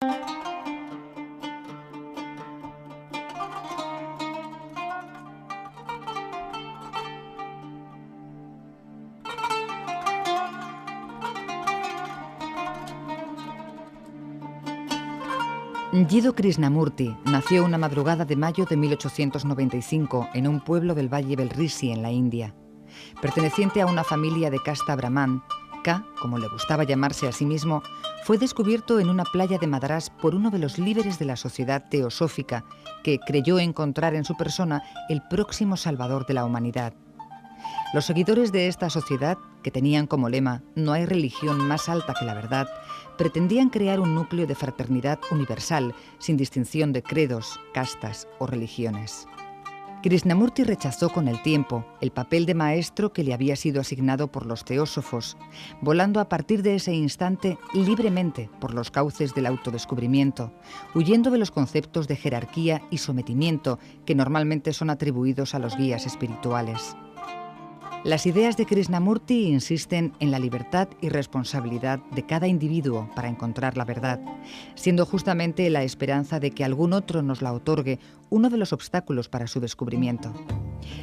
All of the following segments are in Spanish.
Jiddu Krishnamurti nació una madrugada de mayo de 1895 en un pueblo del Valle Belrisi, en la India. Perteneciente a una familia de casta brahman, K, como le gustaba llamarse a sí mismo, fue descubierto en una playa de Madrás por uno de los líderes de la sociedad teosófica, que creyó encontrar en su persona el próximo salvador de la humanidad. Los seguidores de esta sociedad, que tenían como lema "No hay religión más alta que la verdad", pretendían crear un núcleo de fraternidad universal, sin distinción de credos, castas o religiones. Krishnamurti rechazó con el tiempo el papel de maestro que le había sido asignado por los teósofos, volando a partir de ese instante libremente por los cauces del autodescubrimiento, huyendo de los conceptos de jerarquía y sometimiento que normalmente son atribuidos a los guías espirituales. Las ideas de Krishnamurti insisten en la libertad y responsabilidad de cada individuo para encontrar la verdad, siendo justamente la esperanza de que algún otro nos la otorgue uno de los obstáculos para su descubrimiento.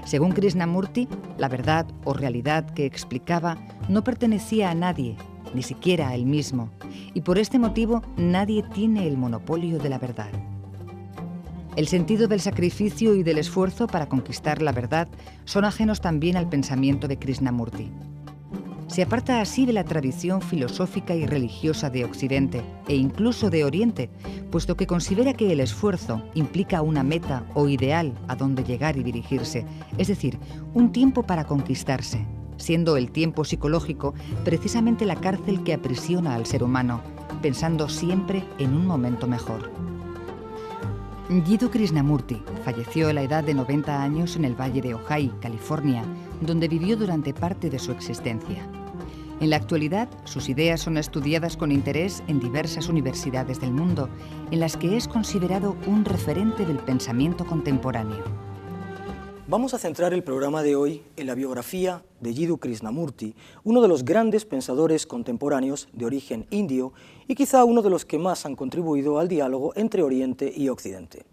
Según Krishnamurti, la verdad o realidad que explicaba no pertenecía a nadie, ni siquiera a él mismo, y por este motivo nadie tiene el monopolio de la verdad. El sentido del sacrificio y del esfuerzo para conquistar la verdad son ajenos también al pensamiento de Krishnamurti. Se aparta así de la tradición filosófica y religiosa de Occidente e incluso de Oriente, puesto que considera que el esfuerzo implica una meta o ideal a donde llegar y dirigirse, es decir, un tiempo para conquistarse, siendo el tiempo psicológico precisamente la cárcel que aprisiona al ser humano, pensando siempre en un momento mejor. Jiddu Krishnamurti falleció a la edad de 90 años en el Valle de Ojai, California, donde vivió durante parte de su existencia. En la actualidad, sus ideas son estudiadas con interés en diversas universidades del mundo, en las que es considerado un referente del pensamiento contemporáneo. Vamos a centrar el programa de hoy en la biografía de Jiddu Krishnamurti, uno de los grandes pensadores contemporáneos de origen indio y quizá uno de los que más han contribuido al diálogo entre Oriente y Occidente.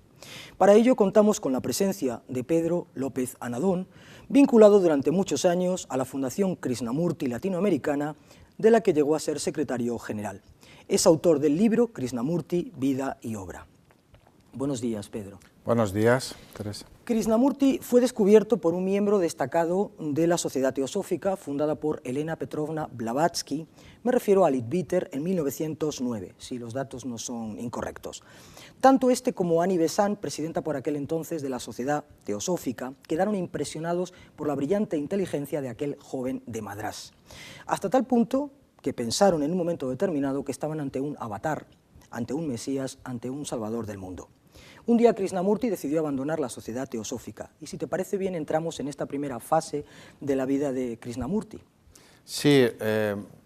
Para ello contamos con la presencia de Pedro López Anadón, vinculado durante muchos años a la Fundación Krishnamurti Latinoamericana, de la que llegó a ser secretario general. Es autor del libro Krishnamurti, Vida y Obra. Buenos días, Pedro. Buenos días, Teresa. Krishnamurti fue descubierto por un miembro destacado de la Sociedad Teosófica, fundada por Elena Petrovna Blavatsky, me refiero a Leadbeater, en 1909, si los datos no son incorrectos. Tanto este como Annie Besant, presidenta por aquel entonces de la Sociedad Teosófica, quedaron impresionados por la brillante inteligencia de aquel joven de Madrás, hasta tal punto que pensaron en un momento determinado que estaban ante un avatar, ante un Mesías, ante un Salvador del mundo. Un día Krishnamurti decidió abandonar la Sociedad Teosófica, y si te parece bien entramos en esta primera fase de la vida de Krishnamurti. Sí,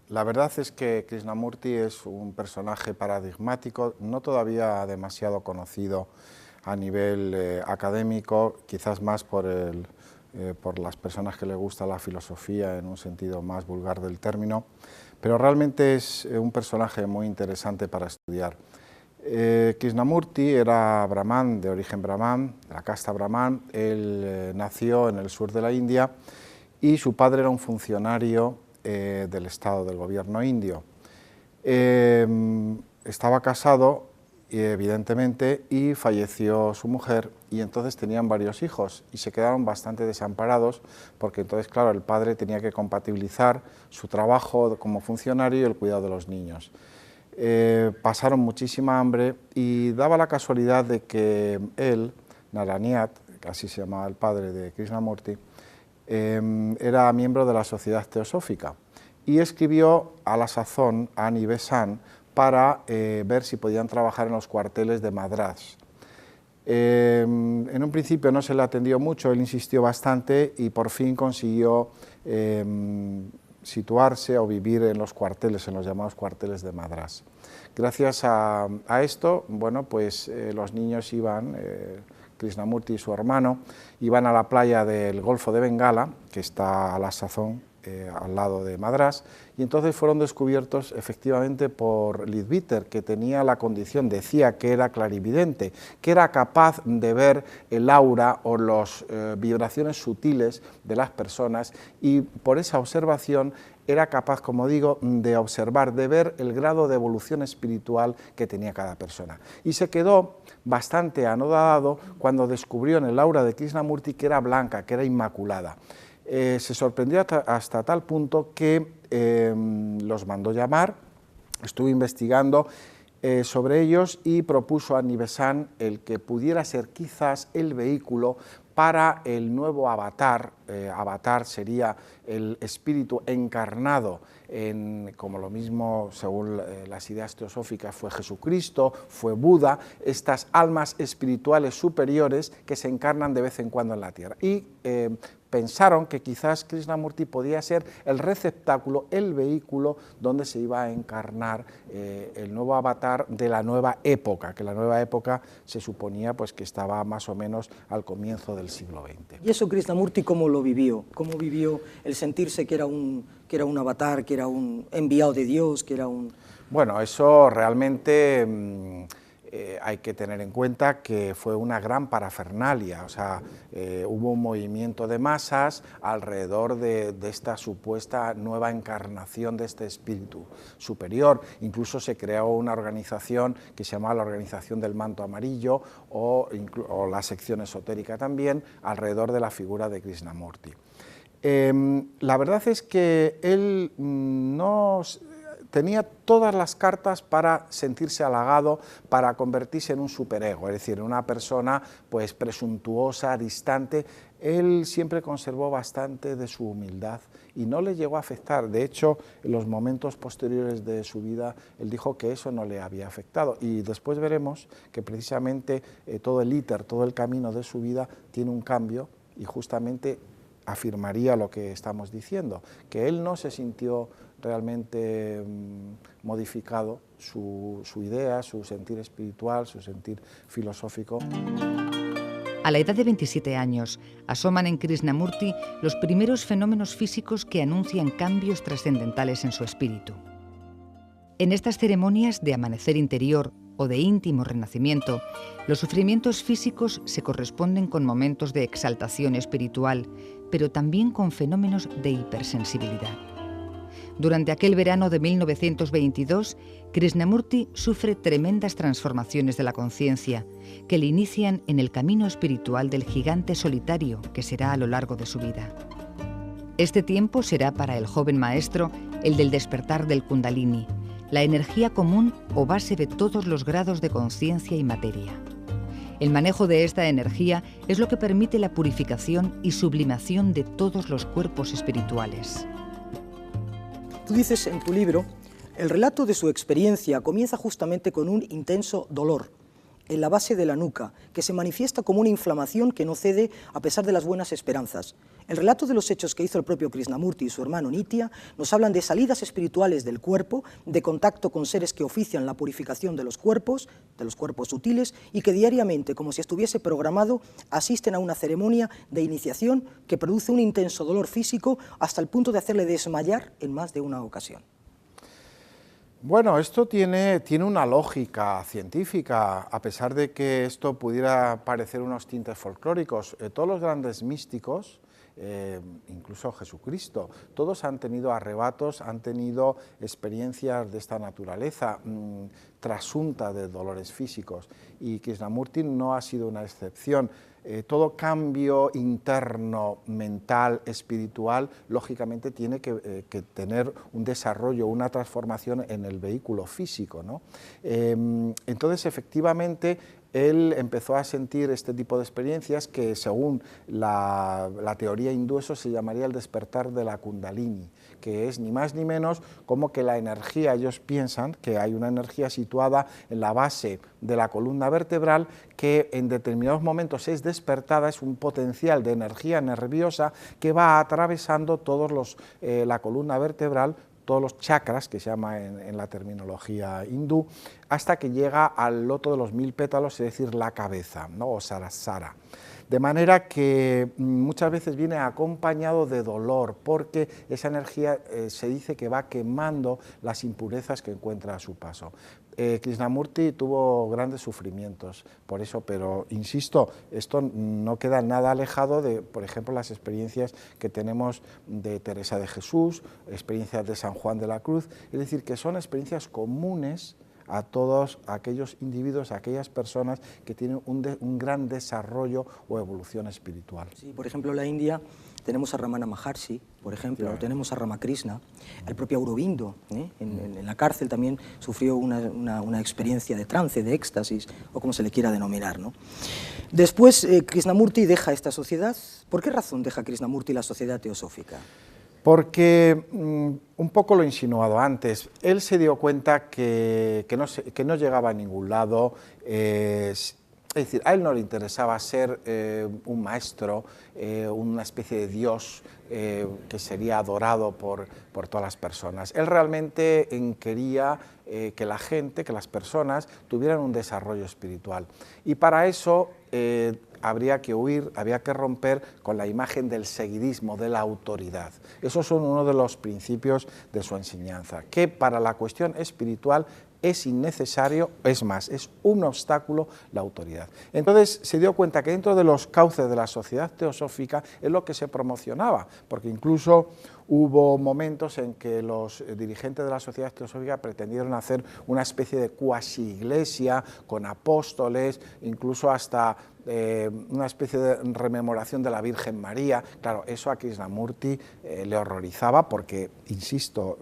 la verdad es que Krishnamurti es un personaje paradigmático, no todavía demasiado conocido a nivel académico, quizás más por las personas que le gusta la filosofía en un sentido más vulgar del término, pero realmente es un personaje muy interesante para estudiar. Krishnamurti era brahman, de origen brahman, de la casta brahman. Él nació en el sur de la India y su padre era un funcionario del Estado, del gobierno indio. Estaba casado, evidentemente, y falleció su mujer, y entonces tenían varios hijos y se quedaron bastante desamparados porque entonces, claro, el padre tenía que compatibilizar su trabajo como funcionario y el cuidado de los niños. Pasaron muchísima hambre y daba la casualidad de que él, Naraniat, que así se llamaba el padre de Krishnamurti, era miembro de la Sociedad Teosófica y escribió a la sazón a Annie Besant para ver si podían trabajar en los cuarteles de Madrás. En un principio no se le atendió mucho, él insistió bastante y por fin consiguió situarse o vivir en los cuarteles, en los llamados cuarteles de Madrás. Gracias a esto, bueno, pues los niños iban, Krishnamurti y su hermano, iban a la playa del Golfo de Bengala, que está a la sazón al lado de Madrás, y entonces fueron descubiertos efectivamente por Leadbeater, que tenía la condición, decía que era clarividente, que era capaz de ver el aura o las vibraciones sutiles de las personas, y por esa observación era capaz, como digo, de observar, de ver el grado de evolución espiritual que tenía cada persona. Y se quedó bastante anodado cuando descubrió en el aura de Krishnamurti que era blanca, que era inmaculada. Se sorprendió hasta tal punto que los mandó llamar, estuvo investigando sobre ellos y propuso a Nivesan el que pudiera ser quizás el vehículo para el nuevo avatar. Avatar sería el espíritu encarnado como lo mismo, según las ideas teosóficas, fue Jesucristo, fue Buda, estas almas espirituales superiores que se encarnan de vez en cuando en la tierra. Y pensaron que quizás Krishnamurti podía ser el receptáculo, el vehículo donde se iba a encarnar el nuevo avatar de la nueva época, que la nueva época se suponía pues, que estaba más o menos al comienzo del siglo XX. ¿Y eso Krishnamurti cómo lo vivió? ¿Cómo vivió el sentirse que era un avatar, que era un enviado de Dios, que era un...? Bueno, eso realmente... hay que tener en cuenta que fue una gran parafernalia, o sea, hubo un movimiento de masas alrededor de esta supuesta nueva encarnación de este espíritu superior. Incluso se creó una organización que se llamaba la Organización del Manto Amarillo o la sección esotérica también alrededor de la figura de Krishnamurti. La verdad es que él no... tenía todas las cartas para sentirse halagado, para convertirse en un superego, es decir, en una persona pues presuntuosa, distante. Él siempre conservó bastante de su humildad y no le llegó a afectar. De hecho, en los momentos posteriores de su vida, él dijo que eso no le había afectado. Y después veremos que precisamente todo el íter, todo el camino de su vida tiene un cambio y justamente afirmaría lo que estamos diciendo, que él no se sintió realmente modificado su idea, su sentir espiritual, su sentir filosófico. A la edad de 27 años, asoman en Krishnamurti los primeros fenómenos físicos que anuncian cambios trascendentales en su espíritu. En estas ceremonias de amanecer interior o de íntimo renacimiento, los sufrimientos físicos se corresponden con momentos de exaltación espiritual, pero también con fenómenos de hipersensibilidad. Durante aquel verano de 1922, Krishnamurti sufre tremendas transformaciones de la conciencia que le inician en el camino espiritual del gigante solitario que será a lo largo de su vida. Este tiempo será para el joven maestro el del despertar del Kundalini, la energía común o base de todos los grados de conciencia y materia. El manejo de esta energía es lo que permite la purificación y sublimación de todos los cuerpos espirituales. Tú dices en tu libro, el relato de su experiencia comienza justamente con un intenso dolor en la base de la nuca, que se manifiesta como una inflamación que no cede a pesar de las buenas esperanzas. El relato de los hechos que hizo el propio Krishnamurti y su hermano Nitya nos hablan de salidas espirituales del cuerpo, de contacto con seres que ofician la purificación de los cuerpos sutiles, y que diariamente, como si estuviese programado, asisten a una ceremonia de iniciación que produce un intenso dolor físico hasta el punto de hacerle desmayar en más de una ocasión. Bueno, esto tiene una lógica científica, a pesar de que esto pudiera parecer unos tintes folclóricos. Todos los grandes místicos, incluso Jesucristo, todos han tenido arrebatos, han tenido experiencias de esta naturaleza, trasunta de dolores físicos, y Krishnamurti no ha sido una excepción. Todo cambio interno, mental, espiritual, lógicamente tiene que tener un desarrollo, una transformación en el vehículo físico, ¿no? Entonces, efectivamente, él empezó a sentir este tipo de experiencias que, según la teoría hindú, eso se llamaría el despertar de la Kundalini, que es ni más ni menos como que la energía, ellos piensan que hay una energía situada en la base de la columna vertebral que en determinados momentos es despertada, es un potencial de energía nerviosa que va atravesando todos la columna vertebral, todos los chakras, que se llama en la terminología hindú, hasta que llega al loto de los 1000 pétalos, es decir, la cabeza, ¿no? O Sarasara. De manera que muchas veces viene acompañado de dolor, porque esa energía se dice que va quemando las impurezas que encuentra a su paso. Krishnamurti tuvo grandes sufrimientos por eso, pero insisto, esto no queda nada alejado de, por ejemplo, las experiencias que tenemos de Teresa de Jesús, experiencias de San Juan de la Cruz, es decir, que son experiencias comunes a todos aquellos individuos, a aquellas personas que tienen un gran desarrollo o evolución espiritual. Sí, por ejemplo, en la India tenemos a Ramana Maharshi, por ejemplo, tenemos a Ramakrishna, el propio Aurobindo, en la cárcel también sufrió una experiencia de trance, de éxtasis, o como se le quiera denominar, ¿no? Después, Krishnamurti deja esta sociedad. ¿Por qué razón deja Krishnamurti la sociedad teosófica? Porque, un poco lo he insinuado antes, él se dio cuenta que no llegaba a ningún lado. Es decir, a él no le interesaba ser un maestro, una especie de Dios que sería adorado por todas las personas. Él realmente quería que la gente, que las personas tuvieran un desarrollo espiritual. Y para eso habría que huir, había que romper con la imagen del seguidismo, de la autoridad. Esos son uno de los principios de su enseñanza, que para la cuestión espiritual es innecesario, es más, es un obstáculo la autoridad. Entonces se dio cuenta que dentro de los cauces de la sociedad teosófica es lo que se promocionaba, porque incluso hubo momentos en que los dirigentes de la sociedad teosófica pretendieron hacer una especie de cuasi iglesia con apóstoles, incluso hasta una especie de rememoración de la Virgen María. Claro, eso a Krishnamurti le horrorizaba porque, insisto,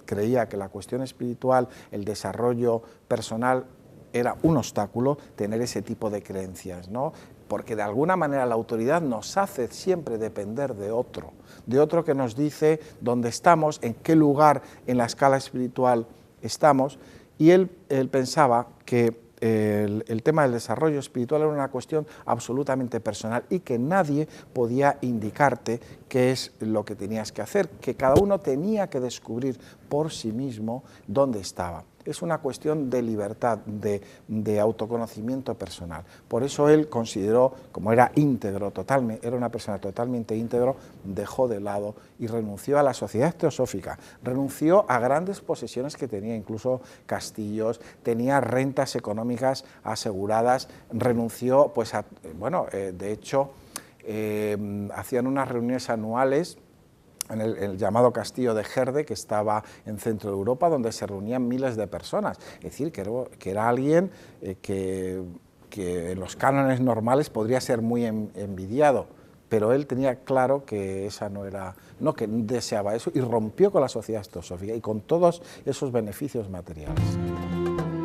creía que la cuestión espiritual, el desarrollo personal, era un obstáculo tener ese tipo de creencias, ¿no? Porque de alguna manera la autoridad nos hace siempre depender de otro que nos dice dónde estamos, en qué lugar en la escala espiritual estamos, y él pensaba que el tema del desarrollo espiritual era una cuestión absolutamente personal y que nadie podía indicarte qué es lo que tenías que hacer, que cada uno tenía que descubrir por sí mismo dónde estaba. Es una cuestión de libertad, de autoconocimiento personal. Por eso él consideró, como era íntegro, era una persona totalmente íntegro, dejó de lado y renunció a la sociedad teosófica, renunció a grandes posesiones que tenía, incluso castillos, tenía rentas económicas aseguradas, renunció, pues, de hecho, hacían unas reuniones anuales en el llamado castillo de Gerde, que estaba en centro de Europa, donde se reunían miles de personas. Es decir, que era alguien que en los cánones normales podría ser muy envidiado, pero él tenía claro que esa que deseaba eso, y rompió con la sociedad teosófica y con todos esos beneficios materiales.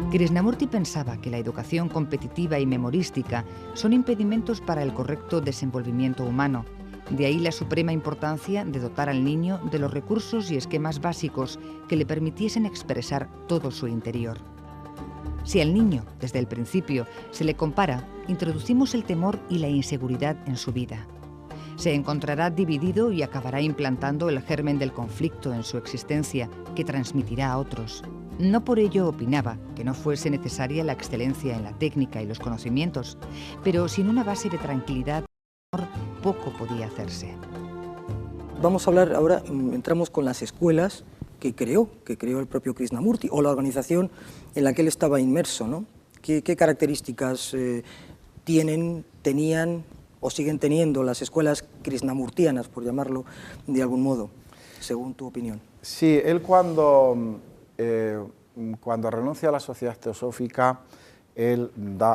Krishnamurti pensaba que la educación competitiva y memorística son impedimentos para el correcto desenvolvimiento humano. De ahí la suprema importancia de dotar al niño de los recursos y esquemas básicos que le permitiesen expresar todo su interior. Si al niño, desde el principio, se le compara, introducimos el temor y la inseguridad en su vida. Se encontrará dividido y acabará implantando el germen del conflicto en su existencia, que transmitirá a otros. No por ello opinaba que no fuese necesaria la excelencia en la técnica y los conocimientos, pero sin una base de tranquilidad, poco podía hacerse. Vamos a hablar ahora, entramos con las escuelas que creó el propio Krishnamurti, o la organización en la que él estaba inmerso, ¿no? ¿Qué características tenían o siguen teniendo las escuelas krishnamurtianas, por llamarlo de algún modo, según tu opinión? Sí, él cuando renuncia a la sociedad teosófica, él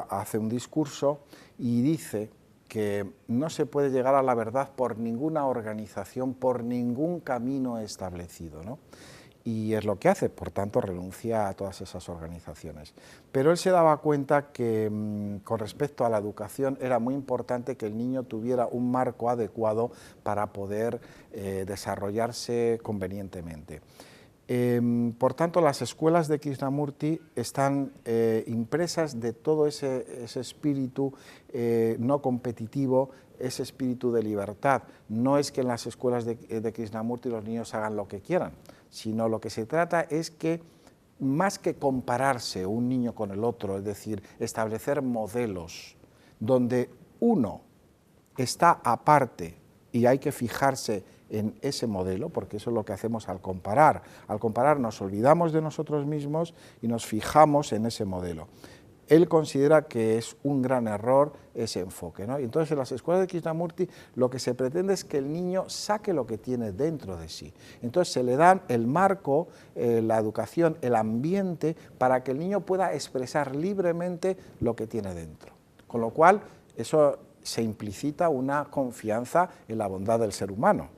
hace un discurso y dice que no se puede llegar a la verdad por ninguna organización, por ningún camino establecido, ¿no? Y es lo que hace, por tanto renuncia a todas esas organizaciones. Pero él se daba cuenta que con respecto a la educación era muy importante que el niño tuviera un marco adecuado para poder desarrollarse convenientemente. Por tanto, las escuelas de Krishnamurti están impresas de todo ese espíritu no competitivo, ese espíritu de libertad. No es que en las escuelas de Krishnamurti los niños hagan lo que quieran, sino lo que se trata es que, más que compararse un niño con el otro, es decir, establecer modelos donde uno está aparte y hay que fijarse en ese modelo, porque eso es lo que hacemos al comparar. Al comparar nos olvidamos de nosotros mismos y nos fijamos en ese modelo. Él considera que es un gran error ese enfoque, ¿no? Y entonces en las escuelas de Krishnamurti lo que se pretende es que el niño saque lo que tiene dentro de sí. Entonces se le dan el marco, la educación, el ambiente para que el niño pueda expresar libremente lo que tiene dentro. Con lo cual eso se implicita una confianza en la bondad del ser humano.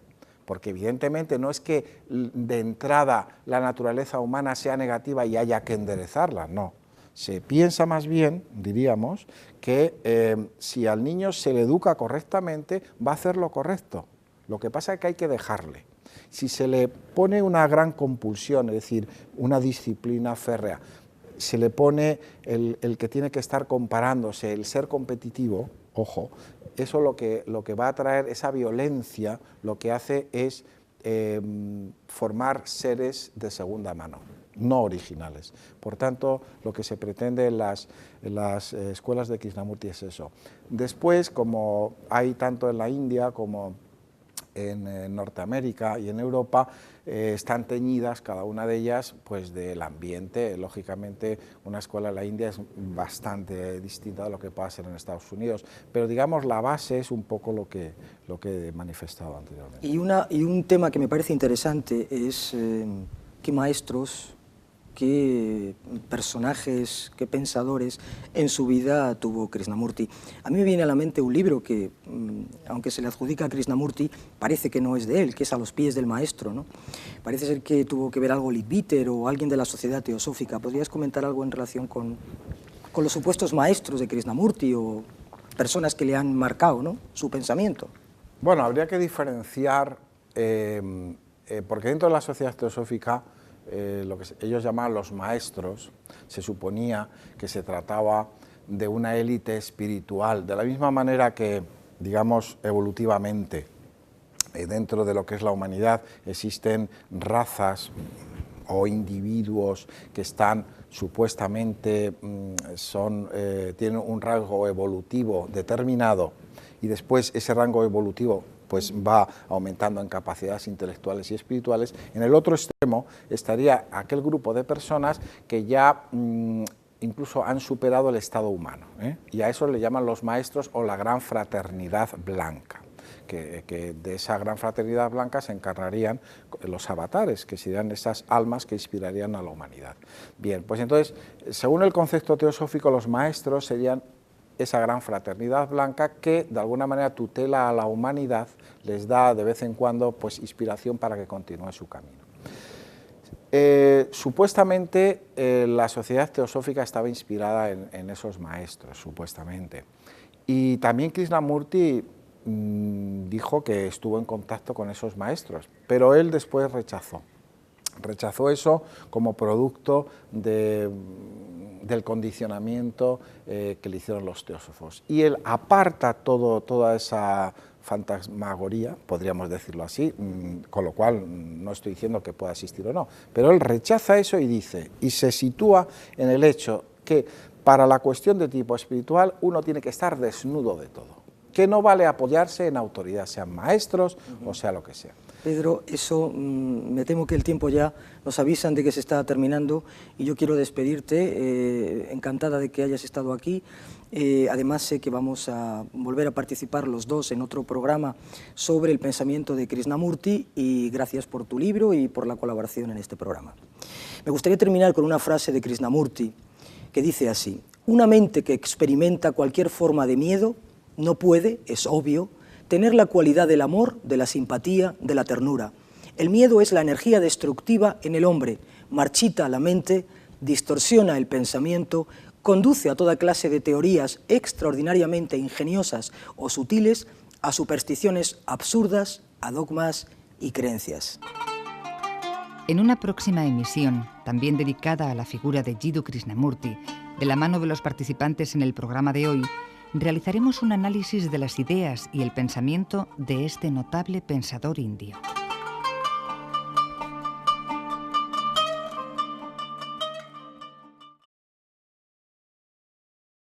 Porque evidentemente no es que de entrada la naturaleza humana sea negativa y haya que enderezarla, no. Se piensa más bien, diríamos, que si al niño se le educa correctamente, va a hacer lo correcto. Lo que pasa es que hay que dejarle. Si se le pone una gran compulsión, es decir, una disciplina férrea, se le pone el que tiene que estar comparándose, el ser competitivo, ojo, eso lo que va a traer, esa violencia, lo que hace es formar seres de segunda mano, no originales. Por tanto, lo que se pretende en las escuelas de Krishnamurti es eso. Después, como hay tanto en la India como en Norteamérica y en Europa, están teñidas cada una de ellas pues del ambiente. Lógicamente una escuela en la India es bastante distinta de lo que pueda ser en Estados Unidos, pero digamos la base es un poco lo que he manifestado anteriormente. Y un tema que me parece interesante es qué maestros, qué personajes, qué pensadores en su vida tuvo Krishnamurti. A mí me viene a la mente un libro que, aunque se le adjudica a Krishnamurti, parece que no es de él, que es A los pies del maestro, ¿no? Parece ser que tuvo que ver algo Leadbeater o alguien de la Sociedad Teosófica. ¿Podrías comentar algo en relación con los supuestos maestros de Krishnamurti o personas que le han marcado, ¿no?, su pensamiento? Bueno, habría que diferenciar, porque dentro de la Sociedad Teosófica lo que ellos llamaban los maestros, se suponía que se trataba de una élite espiritual, de la misma manera que, digamos, evolutivamente, dentro de lo que es la humanidad existen razas o individuos que están supuestamente, tienen un rango evolutivo determinado y después ese rango evolutivo pues va aumentando en capacidades intelectuales y espirituales. En el otro extremo estaría aquel grupo de personas que ya incluso han superado el estado humano, y a eso le llaman los maestros o la gran fraternidad blanca, que de esa gran fraternidad blanca se encarnarían los avatares, que serían esas almas que inspirarían a la humanidad. Bien, pues entonces, según el concepto teosófico, los maestros serían esa gran fraternidad blanca que de alguna manera tutela a la humanidad, les da de vez en cuando pues inspiración para que continúe su camino. Supuestamente la Sociedad Teosófica estaba inspirada en esos maestros, supuestamente, y también Krishnamurti dijo que estuvo en contacto con esos maestros, pero él después rechazó eso como producto del condicionamiento que le hicieron los teósofos. Y él aparta toda esa fantasmagoría, podríamos decirlo así, con lo cual no estoy diciendo que pueda existir o no, pero él rechaza eso y dice, y se sitúa en el hecho que para la cuestión de tipo espiritual uno tiene que estar desnudo de todo, que no vale apoyarse en autoridad, sean maestros o sea lo que sea. Pedro, eso me temo que el tiempo ya nos avisan de que se está terminando y yo quiero despedirte, encantada de que hayas estado aquí. Además sé que vamos a volver a participar los dos en otro programa sobre el pensamiento de Krishnamurti y gracias por tu libro y por la colaboración en este programa. Me gustaría terminar con una frase de Krishnamurti que dice así: una mente que experimenta cualquier forma de miedo no puede, es obvio, tener la cualidad del amor, de la simpatía, de la ternura. El miedo es la energía destructiva en el hombre, marchita la mente, distorsiona el pensamiento, conduce a toda clase de teorías extraordinariamente ingeniosas o sutiles, a supersticiones absurdas, a dogmas y creencias. En una próxima emisión, también dedicada a la figura de Jiddu Krishnamurti, de la mano de los participantes en el programa de hoy, realizaremos un análisis de las ideas y el pensamiento de este notable pensador indio.